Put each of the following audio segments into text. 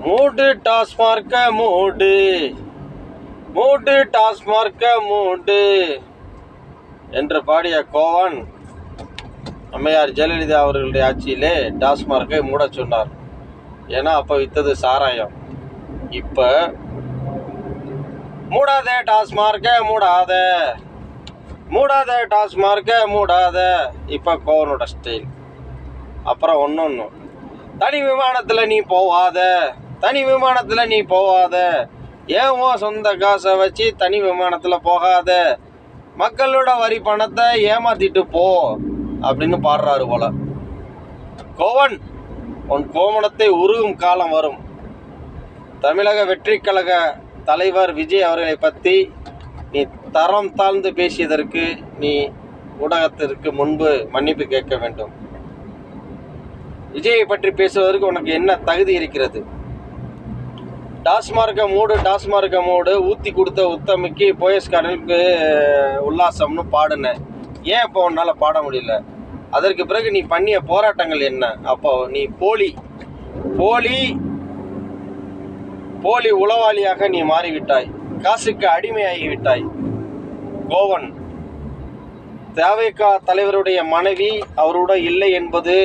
மூடு டாஸ்மார்க்க மூடு, மூடு டாஸ்மார்க்க மூடு என்று பாடிய கோவன் அம்மையார் ஜெயலலிதா அவர்களுடைய ஆட்சியிலே டாஸ்மார்க்கை மூட சொன்னார். ஏன்னா அப்போ வித்தது சாராயம். இப்போ மூடாத டாஸ்மார்க்க மூடாத, மூடாத டாஸ்மார்க்க மூடாத, இப்போ கோவனோட ஸ்டைல். அப்புறம் ஒன்று தனி விமானத்தில் நீ போவாத, தனி விமானத்தில் நீ போவாத, ஏன் சொந்த காசை வச்சு தனி விமானத்தில் போகாத, மக்களோட வரி பணத்தை ஏமாத்திட்டு போ அப்படின்னு பாடுறாரு போல. கோவன், உன் கோமணத்தை உருகும் காலம் வரும். தமிழக வெற்றி கழக தலைவர் விஜய் அவர்களை பற்றி நீ தரம் தாழ்ந்து பேசியதற்கு நீ ஊடகத்திற்கு முன்பு மன்னிப்பு கேட்க வேண்டும். விஜயை பற்றி பேசுவதற்கு உனக்கு என்ன தகுதி இருக்கிறது? டாஸ்மார்க்க மூடு, டாஸ்மார்க்க மூடு, ஊற்றி கொடுத்த உத்தமிக்கு போயஸ்காரனுக்கு உல்லாசம்னு பாடுனேன். ஏன் இப்போ உன்னால் பாட முடியல? அதற்கு பிறகு நீ பண்ணிய போராட்டங்கள் என்ன? அப்போ நீ போலி உளவாளியாக நீ மாறிவிட்டாய், காசுக்கு அடிமையாகிவிட்டாய். கோவன், தேவைக்கா தலைவருடைய மனைவி அவருடன் இல்லை என்பது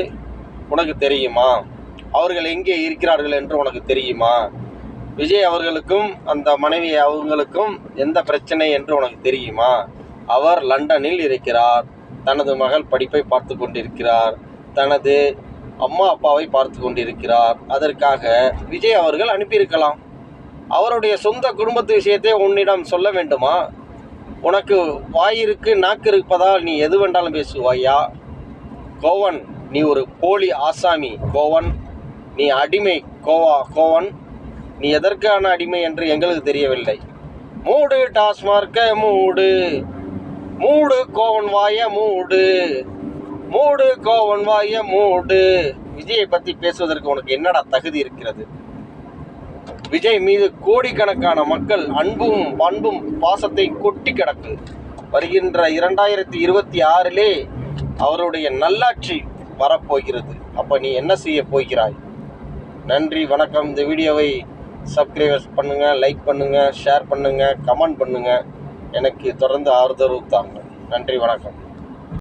உனக்கு தெரியுமா? அவர்கள் எங்கே இருக்கிறார்கள் என்று உனக்கு தெரியுமா? விஜய் அவர்களுக்கும் அந்த மனைவி அவங்களுக்கும் எந்த பிரச்சனை என்று உனக்கு தெரியுமா? அவர் லண்டனில் இருக்கிறார், தனது மகள் படிப்பை பார்த்து கொண்டிருக்கிறார், தனது அம்மா அப்பாவை பார்த்து கொண்டிருக்கிறார். அதற்காக விஜய் அவர்கள் அனுப்பியிருக்கலாம். அவருடைய சொந்த குடும்பத்து விஷயத்தை உன்னிடம் சொல்ல வேண்டுமா? உனக்கு வாயிருக்கு நாக்கு இருப்பதால் நீ எது வேண்டாலும் பேசுவாயா? கோவன், நீ ஒரு போலி ஆசாமி. கோவன், நீ அடிமை. கோவன், நீ எதற்கான அடிமை என்று எங்களுக்கு தெரியவில்லை. மூடு டாஸ்மார்க்க மூடு, மூடு கோவன் வாய மூடு, மூடு கோவன் வாய மூடு. விஜயை பற்றி பேசுவதற்கு உனக்கு என்னடா தகுதி இருக்கிறது? விஜய் மீது கோடிக்கணக்கான மக்கள் அன்பும் பண்பும் பாசத்தை கொட்டி கிடக்கு. வருகின்ற 2026 அவருடைய நல்லாட்சி வரப்போகிறது. அப்போ நீ என்ன செய்ய போகிறாய்? நன்றி, வணக்கம். இந்த வீடியோவை சப்ஸ்கிரைப் பண்ணுங்கள், லைக் பண்ணுங்கள், ஷேர் பண்ணுங்கள், கமெண்ட் பண்ணுங்கள். எனக்கு தொடர்ந்து ஆதரவு தாங்க. நன்றி, வணக்கம்.